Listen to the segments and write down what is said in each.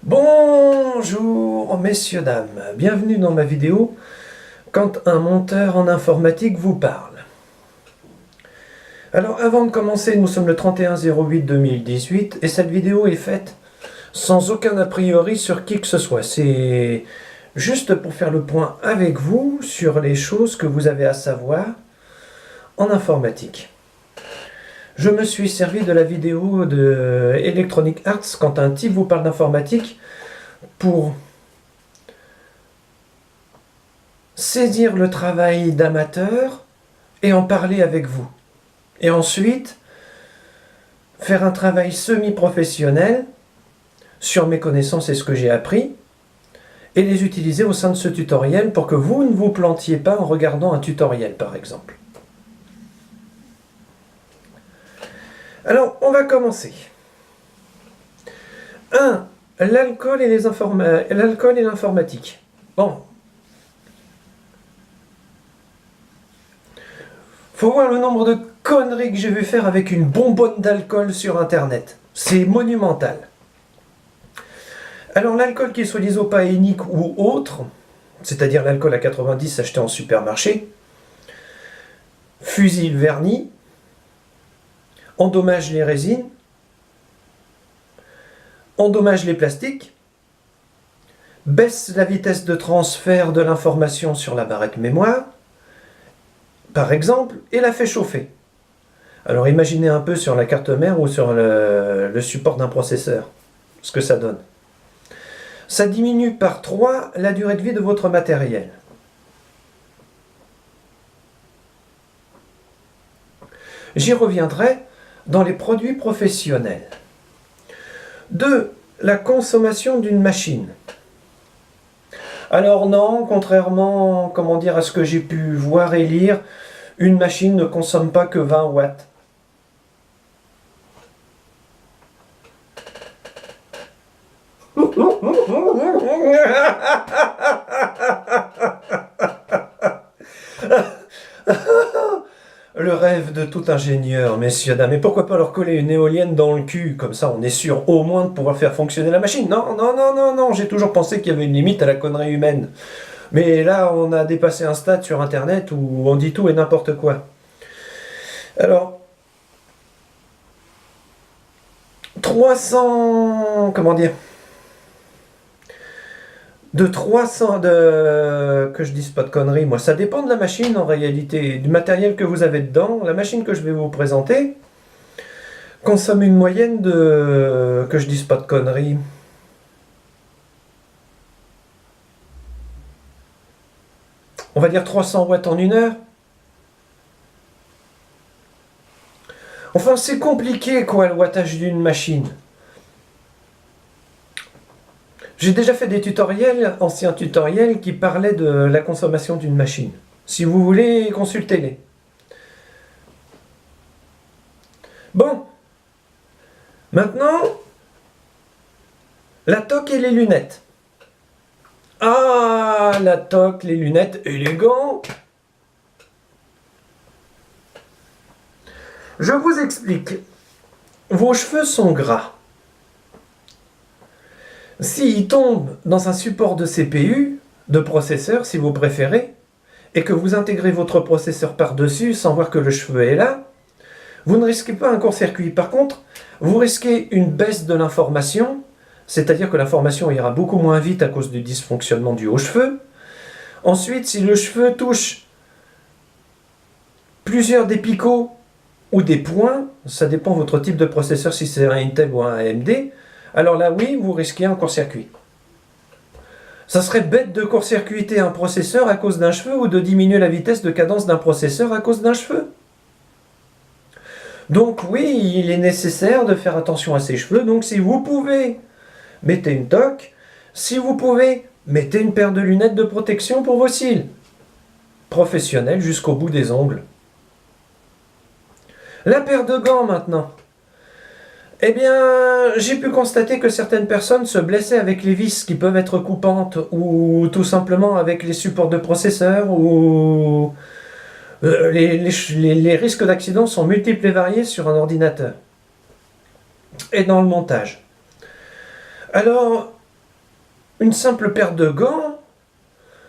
Bonjour messieurs, dames, bienvenue dans ma vidéo quand un monteur en informatique vous parle. Alors avant de commencer, nous sommes le 31/08/2018 et cette vidéo est faite sans aucun a priori sur qui que ce soit. C'est juste pour faire le point avec vous sur les choses que vous avez à savoir en informatique. Je me suis servi de la vidéo de Electronic Arts quand un type vous parle d'informatique pour saisir le travail d'amateur et en parler avec vous. Et ensuite, faire un travail semi-professionnel sur mes connaissances et ce que j'ai appris et les utiliser au sein de ce tutoriel pour que vous ne vous plantiez pas en regardant un tutoriel par exemple. Alors, on va commencer. 1. L'alcool et l'informatique. Bon. Faut voir le nombre de conneries que j'ai vu faire avec une bonbonne d'alcool sur Internet. C'est monumental. Alors, l'alcool qu'il soit l'isopahénique ou autre, c'est-à-dire l'alcool à 90 acheté en supermarché, fusille le vernis, endommage les résines, endommage les plastiques, baisse la vitesse de transfert de l'information sur la barrette mémoire, par exemple, et la fait chauffer. Alors imaginez un peu sur la carte mère ou sur le support d'un processeur, ce que ça donne. Ça diminue par 3 la durée de vie de votre matériel. J'y reviendrai dans les produits professionnels. 2. La consommation d'une machine. Alors non, contrairement à ce que j'ai pu voir et lire, une machine ne consomme pas que 20 watts. Le rêve de tout ingénieur, messieurs, dames. Mais pourquoi pas leur coller une éolienne dans le cul? Comme ça, on est sûr au moins de pouvoir faire fonctionner la machine. Non, non, non, non, non. J'ai toujours pensé qu'il y avait une limite à la connerie humaine. Mais là, on a dépassé un stade sur Internet où on dit tout et n'importe quoi. Alors, 300... Comment dire? De 300 que je dise pas de conneries, moi, ça dépend de la machine en réalité, du matériel que vous avez dedans. La machine que je vais vous présenter consomme une moyenne de, que je dise pas de conneries, on va dire 300 watts en 1 heure. Enfin, c'est compliqué quoi, le wattage d'une machine. J'ai déjà fait des tutoriels, anciens tutoriels, qui parlaient de la consommation d'une machine. Si vous voulez, consultez-les. Bon. Maintenant, la toque et les lunettes. Ah, la toque, les lunettes, élégant. Je vous explique. Vos cheveux sont gras. S'ils tombent dans un support de CPU, de processeur si vous préférez, et que vous intégrez votre processeur par-dessus sans voir que le cheveu est là, vous ne risquez pas un court-circuit. Par contre, vous risquez une baisse de l'information, c'est-à-dire que l'information ira beaucoup moins vite à cause du dysfonctionnement du haut-cheveu. Ensuite, si le cheveu touche plusieurs des picots ou des points, ça dépend de votre type de processeur, si c'est un Intel ou un AMD, alors là, oui, vous risquez un court-circuit. Ça serait bête de court-circuiter un processeur à cause d'un cheveu ou de diminuer la vitesse de cadence d'un processeur à cause d'un cheveu. Donc oui, il est nécessaire de faire attention à ses cheveux. Donc si vous pouvez, mettez une toque. Si vous pouvez, mettez une paire de lunettes de protection pour vos cils. Professionnel jusqu'au bout des ongles. La paire de gants maintenant. Eh bien, j'ai pu constater que certaines personnes se blessaient avec les vis qui peuvent être coupantes ou tout simplement avec les supports de processeur ou les risques d'accident sont multiples et variés sur un ordinateur et dans le montage. Alors, une simple paire de gants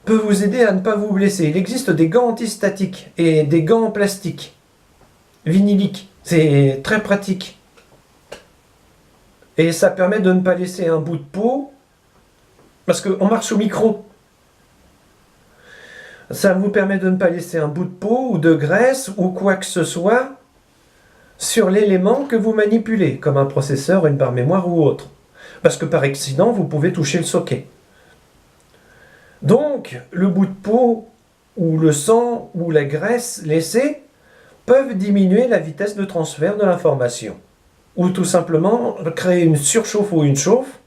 peut vous aider à ne pas vous blesser. Il existe des gants antistatiques et des gants en plastique, vinyliques. C'est très pratique. Et ça permet de ne pas laisser un bout de peau, parce qu'on marche au micro. Ça vous permet de ne pas laisser un bout de peau ou de graisse ou quoi que ce soit sur l'élément que vous manipulez, comme un processeur, une barre mémoire ou autre. Parce que par accident, vous pouvez toucher le socket. Donc, le bout de peau ou le sang ou la graisse laissée peuvent diminuer la vitesse de transfert de l'information. Ou tout simplement créer une surchauffe ou une chauffe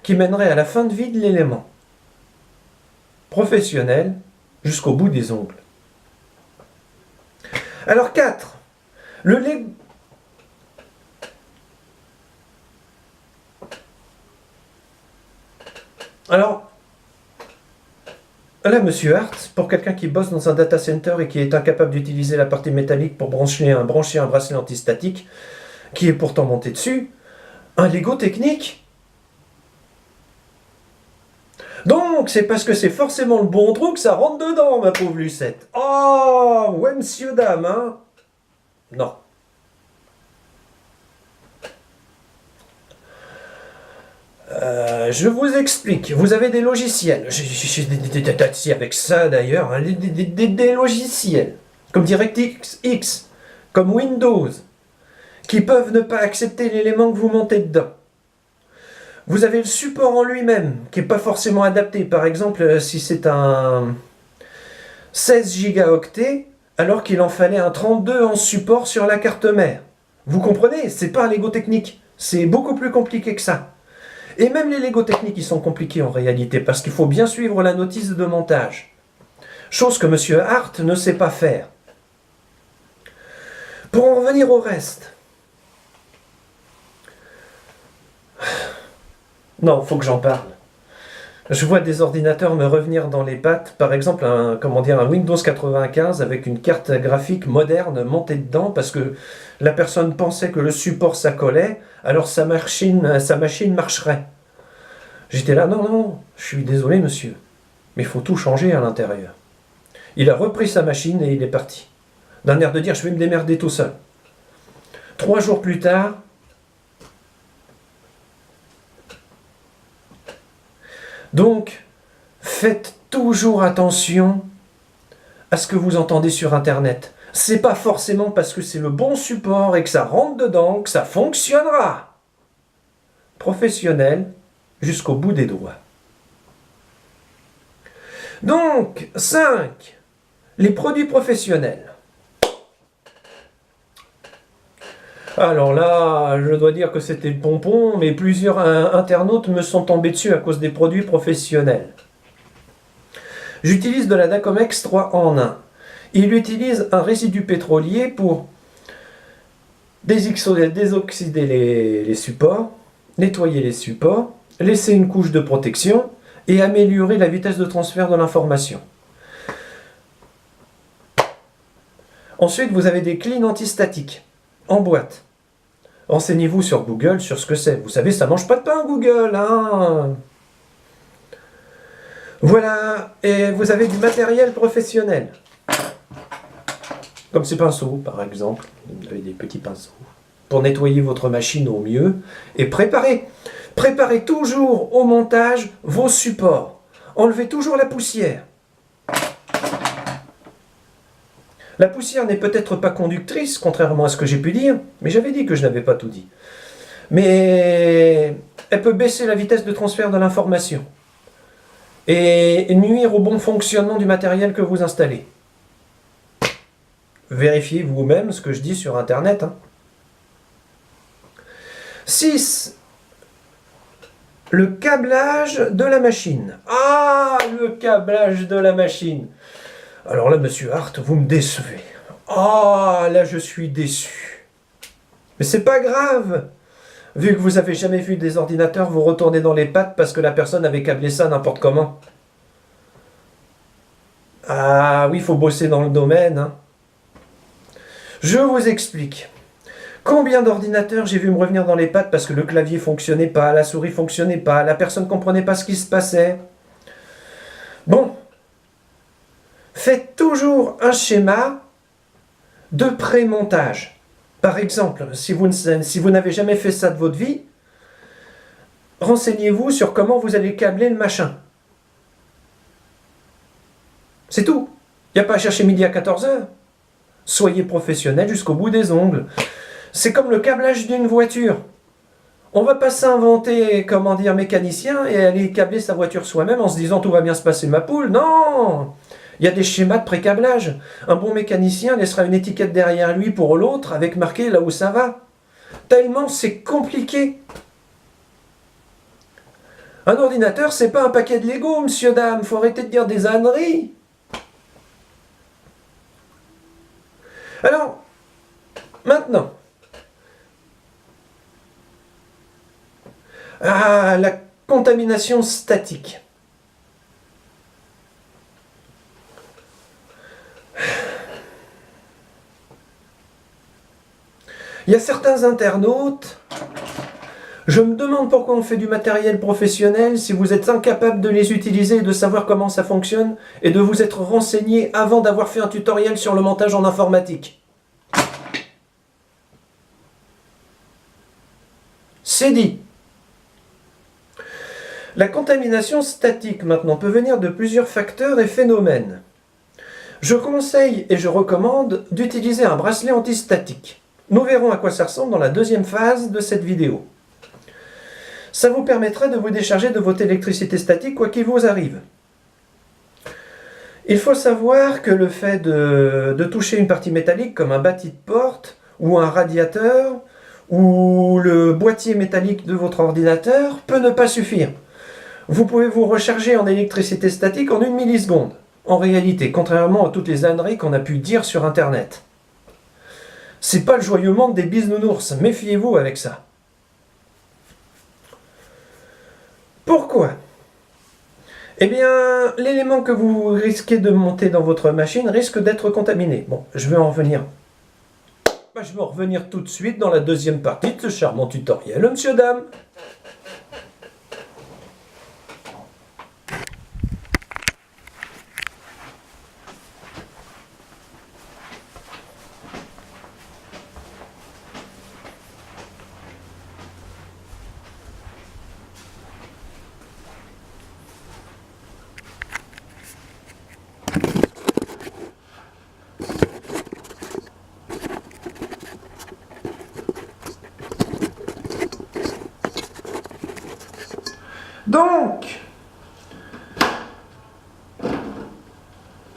qui mènerait à la fin de vie de l'élément. Professionnel jusqu'au bout des ongles. Alors 4. Le lait... Alors, là, Monsieur Hart, pour quelqu'un qui bosse dans un data center et qui est incapable d'utiliser la partie métallique pour brancher un bracelet antistatique, qui est pourtant monté dessus, un Lego technique. Donc, c'est parce que c'est forcément le bon trou que ça rentre dedans, ma pauvre Lucette. Oh, ouais, monsieur, dame, hein? Non. Je vous explique. Vous avez des logiciels. J'ai des taxis avec ça d'ailleurs. Hein, des logiciels. Comme DirectX, comme Windows, qui peuvent ne pas accepter l'élément que vous montez dedans. Vous avez le support en lui-même, qui n'est pas forcément adapté. Par exemple, si c'est un 16 gigaoctets, alors qu'il en fallait un 32 en support sur la carte mère. Vous comprenez? C'est pas un Lego technique. C'est beaucoup plus compliqué que ça. Et même les Lego techniques, ils sont compliqués en réalité, parce qu'il faut bien suivre la notice de montage. Chose que M. Hart ne sait pas faire. Pour en revenir au reste. Non, il faut que j'en parle. Je vois des ordinateurs me revenir dans les pattes, par exemple un Windows 95 avec une carte graphique moderne montée dedans parce que la personne pensait que le support ça collait, alors sa machine marcherait. J'étais là, non, je suis désolé monsieur, mais il faut tout changer à l'intérieur. Il a repris sa machine et il est parti. D'un air de dire, je vais me démerder tout seul. 3 jours plus tard, donc, faites toujours attention à ce que vous entendez sur Internet. C'est pas forcément parce que c'est le bon support et que ça rentre dedans que ça fonctionnera. Professionnel jusqu'au bout des doigts. Donc, 5. Les produits professionnels. Alors là, je dois dire que c'était le pompon, mais plusieurs internautes me sont tombés dessus à cause des produits professionnels. J'utilise de la Dacomex 3 en 1. Il utilise un résidu pétrolier pour désoxyder les supports, nettoyer les supports, laisser une couche de protection et améliorer la vitesse de transfert de l'information. Ensuite, vous avez des cleans antistatiques en boîte. Renseignez-vous sur Google sur ce que c'est. Vous savez, ça mange pas de pain Google, hein. Voilà, et vous avez du matériel professionnel. Comme ces pinceaux, par exemple. Vous avez des petits pinceaux. Pour nettoyer votre machine au mieux. Et préparez toujours au montage vos supports. Enlevez toujours la poussière. La poussière n'est peut-être pas conductrice, contrairement à ce que j'ai pu dire, mais j'avais dit que je n'avais pas tout dit. Mais elle peut baisser la vitesse de transfert de l'information et nuire au bon fonctionnement du matériel que vous installez. Vérifiez vous-même ce que je dis sur Internet. 6. Le câblage de la machine. Ah, le câblage de la machine. Alors là, monsieur Hart, vous me décevez. Ah, là, je suis déçu. Mais c'est pas grave. Vu que vous avez jamais vu des ordinateurs vous retourner dans les pattes parce que la personne avait câblé ça n'importe comment. Ah oui, il faut bosser dans le domaine. Hein. Je vous explique. Combien d'ordinateurs j'ai vu me revenir dans les pattes parce que le clavier fonctionnait pas, la souris fonctionnait pas, la personne ne comprenait pas ce qui se passait. Bon, faites toujours un schéma de pré-montage. Par exemple, si vous n'avez jamais fait ça de votre vie, renseignez-vous sur comment vous allez câbler le machin. C'est tout. Il n'y a pas à chercher midi à 14h. Soyez professionnel jusqu'au bout des ongles. C'est comme le câblage d'une voiture. On va pas s'inventer, comment dire, mécanicien et aller câbler sa voiture soi-même en se disant tout va bien se passer ma poule. Non! Il y a des schémas de pré-câblage. Un bon mécanicien laissera une étiquette derrière lui pour l'autre avec marqué là où ça va. Tellement c'est compliqué. Un ordinateur, c'est pas un paquet de Lego, monsieur, dame. Faut arrêter de dire des âneries. Alors, maintenant, la contamination statique. Il y a certains internautes, je me demande pourquoi on fait du matériel professionnel si vous êtes incapable de les utiliser et de savoir comment ça fonctionne et de vous être renseigné avant d'avoir fait un tutoriel sur le montage en informatique. C'est dit. La contamination statique maintenant peut venir de plusieurs facteurs et phénomènes. Je conseille et je recommande d'utiliser un bracelet antistatique. Nous verrons à quoi ça ressemble dans la deuxième phase de cette vidéo. Ça vous permettra de vous décharger de votre électricité statique quoi qu'il vous arrive. Il faut savoir que le fait de toucher une partie métallique comme un bâti de porte ou un radiateur ou le boîtier métallique de votre ordinateur peut ne pas suffire. Vous pouvez vous recharger en électricité statique en 1 milliseconde. En réalité, contrairement à toutes les âneries qu'on a pu dire sur Internet. C'est pas le joyeux monde des bisounours, méfiez-vous avec ça. Pourquoi? Eh bien, l'élément que vous risquez de monter dans votre machine risque d'être contaminé. Bon, je vais en revenir. Je vais en revenir tout de suite dans la deuxième partie de ce charmant tutoriel, monsieur, dame. Donc,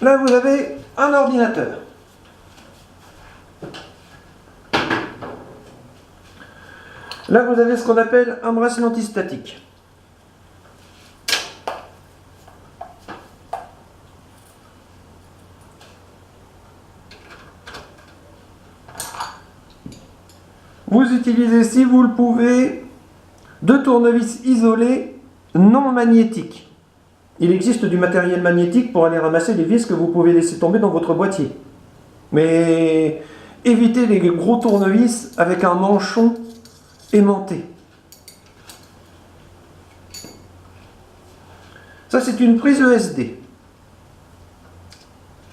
là vous avez un ordinateur. Là vous avez ce qu'on appelle un bracelet antistatique. Vous utilisez, si vous le pouvez, 2 tournevis isolés non magnétiques. Il existe du matériel magnétique pour aller ramasser les vis que vous pouvez laisser tomber dans votre boîtier. Mais évitez les gros tournevis avec un manchon aimanté. Ça, c'est une prise ESD.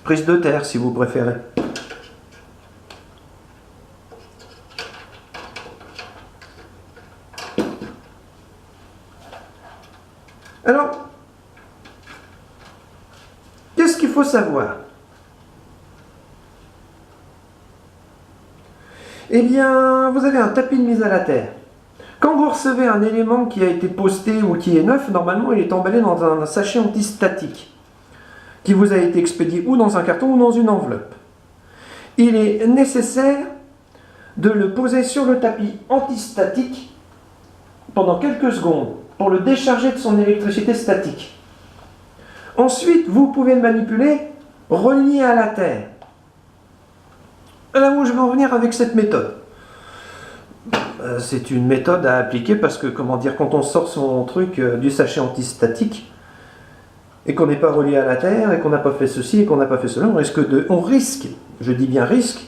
Prise de terre, si vous préférez. Alors, qu'est-ce qu'il faut savoir? Eh bien, vous avez un tapis de mise à la terre. Quand vous recevez un élément qui a été posté ou qui est neuf, normalement il est emballé dans un sachet antistatique qui vous a été expédié ou dans un carton ou dans une enveloppe. Il est nécessaire de le poser sur le tapis antistatique pendant quelques secondes pour le décharger de son électricité statique. Ensuite, vous pouvez le manipuler relié à la terre. Là où je vais en venir avec cette méthode. C'est une méthode à appliquer parce que, comment dire, quand on sort son truc du sachet antistatique et qu'on n'est pas relié à la terre et qu'on n'a pas fait ceci et qu'on n'a pas fait cela, on risque, je dis bien risque,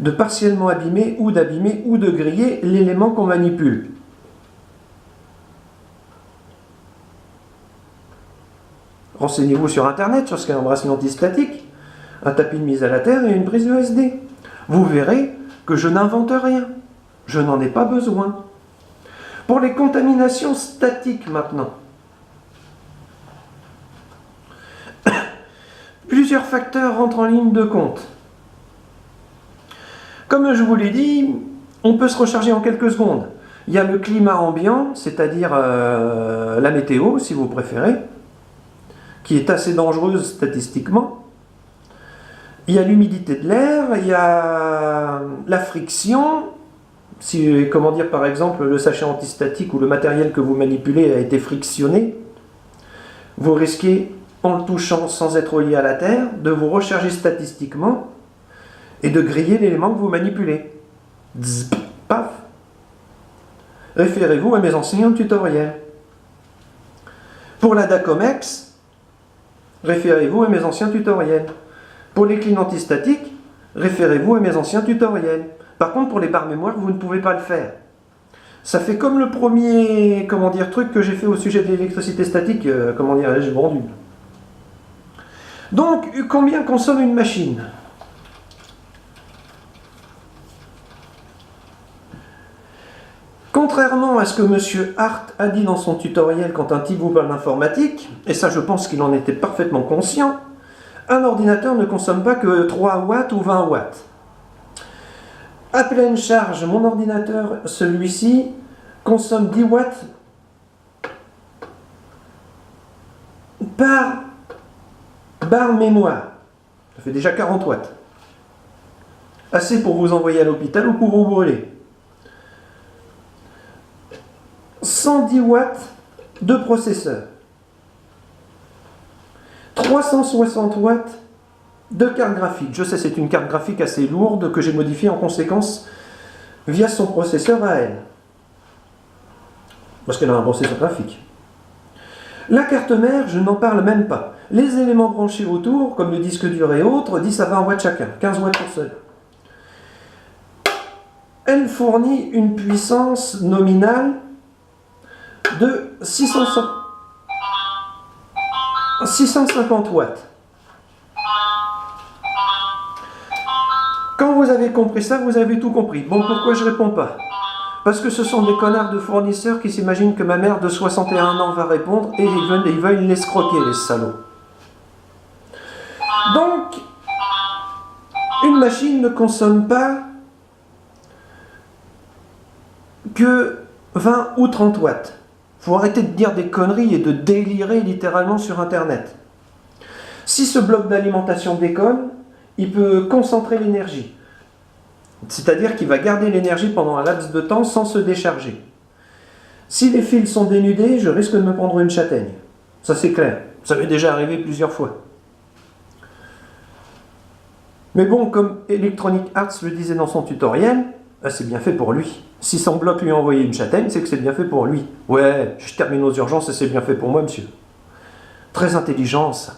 de partiellement abîmer ou de griller l'élément qu'on manipule. Renseignez-vous sur Internet sur ce qu'est un bracelet antistatique, un tapis de mise à la terre et une prise USB. Vous verrez que je n'invente rien. Je n'en ai pas besoin. Pour les contaminations statiques maintenant. Plusieurs facteurs rentrent en ligne de compte. Comme je vous l'ai dit, on peut se recharger en quelques secondes. Il y a le climat ambiant, c'est-à-dire la météo, si vous préférez, qui est assez dangereuse statistiquement. Il y a l'humidité de l'air, il y a la friction. Si, comment dire, par exemple, le sachet antistatique ou le matériel que vous manipulez a été frictionné, vous risquez, en le touchant sans être lié à la terre, de vous recharger statistiquement et de griller l'élément que vous manipulez. Zzz, paf. Référez-vous à mes anciens tutoriels. Pour la Dacomex, référez-vous à mes anciens tutoriels. Pour les cleans antistatiques, référez-vous à mes anciens tutoriels. Par contre, pour les barres mémoire, vous ne pouvez pas le faire. Ça fait comme le premier, truc que j'ai fait au sujet de l'électricité statique, j'ai vendu. Donc, combien consomme une machine? Contrairement à ce que M. Hart a dit dans son tutoriel quand un type vous parle d'informatique, et ça je pense qu'il en était parfaitement conscient, un ordinateur ne consomme pas que 3 watts ou 20 watts. À pleine charge, mon ordinateur, celui-ci, consomme 10 watts par barre mémoire. Ça fait déjà 40 watts. Assez pour vous envoyer à l'hôpital ou pour vous brûler. 110 watts de processeur. 360 watts de carte graphique. Je sais, c'est une carte graphique assez lourde que j'ai modifiée en conséquence via son processeur à elle. Parce qu'elle a un processeur graphique. La carte mère, je n'en parle même pas. Les éléments branchés autour, comme le disque dur et autres, 10 à 20 watts chacun, 15 watts pour seul. Elle fournit une puissance nominale de 650 watts. Quand vous avez compris ça, vous avez tout compris. Bon, pourquoi je réponds pas? Parce que ce sont des connards de fournisseurs qui s'imaginent que ma mère de 61 ans va répondre et ils veulent l'escroquer, les salauds. Donc, une machine ne consomme pas que 20 ou 30 watts. Faut arrêter de dire des conneries et de délirer littéralement sur Internet. Si ce bloc d'alimentation déconne, il peut concentrer l'énergie. C'est-à-dire qu'il va garder l'énergie pendant un laps de temps sans se décharger. Si les fils sont dénudés, je risque de me prendre une châtaigne. Ça c'est clair. Ça m'est déjà arrivé plusieurs fois. Mais bon, comme Electronic Arts le disait dans son tutoriel, c'est bien fait pour lui. Si son bloc lui a envoyé une châtaigne, c'est que c'est bien fait pour lui. Ouais, je termine aux urgences et c'est bien fait pour moi, monsieur. Très intelligent, ça.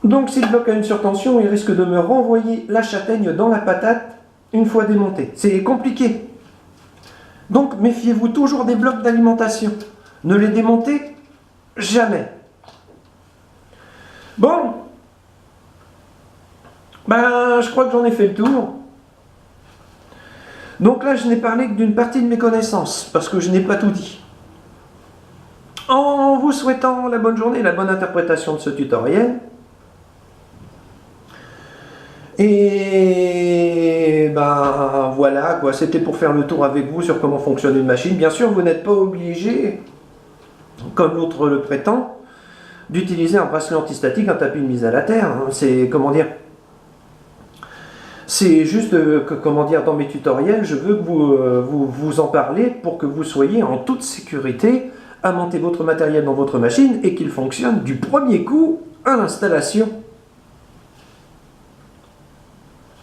Donc, si le bloc a une surtension, il risque de me renvoyer la châtaigne dans la patate une fois démonté. C'est compliqué. Donc, méfiez-vous toujours des blocs d'alimentation. Ne les démontez jamais. Bon. Ben, je crois que j'en ai fait le tour. Donc là, je n'ai parlé que d'une partie de mes connaissances, parce que je n'ai pas tout dit. En vous souhaitant la bonne journée et la bonne interprétation de ce tutoriel, et ben voilà, quoi, c'était pour faire le tour avec vous sur comment fonctionne une machine. Bien sûr, vous n'êtes pas obligé, comme l'autre le prétend, d'utiliser un bracelet antistatique, un tapis de mise à la terre. C'est, c'est juste, dans mes tutoriels, je veux que vous en parlez pour que vous soyez en toute sécurité à monter votre matériel dans votre machine et qu'il fonctionne du premier coup à l'installation.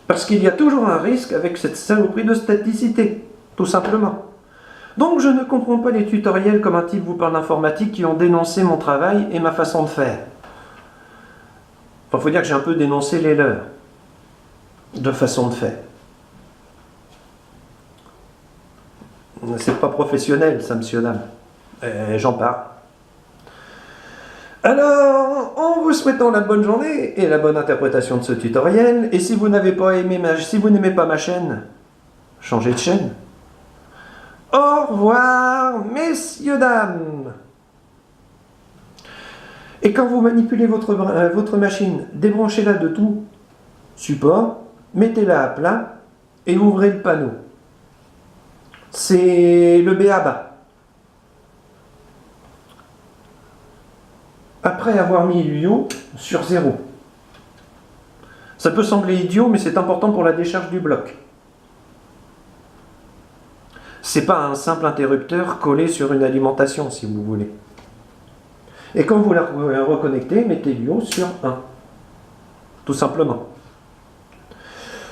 Parce qu'il y a toujours un risque avec cette saloperie de staticité, tout simplement. Donc je ne comprends pas les tutoriels comme un type vous parle d'informatique qui ont dénoncé mon travail et ma façon de faire. Enfin, il faut dire que j'ai un peu dénoncé les leurs. de façon de faire. C'est pas professionnel, ça, monsieur, dame. J'en parle. Alors, en vous souhaitant la bonne journée et la bonne interprétation de ce tutoriel, et si vous n'avez pas aimé si vous n'aimez pas ma chaîne, changez de chaîne. Au revoir, messieurs, dames. Et quand vous manipulez votre machine, débranchez-la de tout support, mettez-la à plat et ouvrez le panneau. C'est le b.a.-ba. Après avoir mis l'UO sur 0. Ça peut sembler idiot, mais c'est important pour la décharge du bloc. C'est pas un simple interrupteur collé sur une alimentation, si vous voulez. Et quand vous la reconnectez, mettez l'UO sur 1. Tout simplement.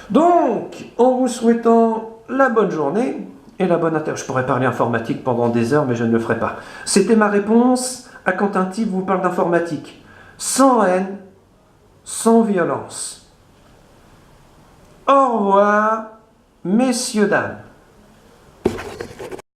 Donc, en vous souhaitant la bonne journée et la bonne interruption. Je pourrais parler informatique pendant des heures, mais je ne le ferai pas. C'était ma réponse à quand un type vous parle d'informatique. Sans haine, sans violence. Au revoir, messieurs, dames.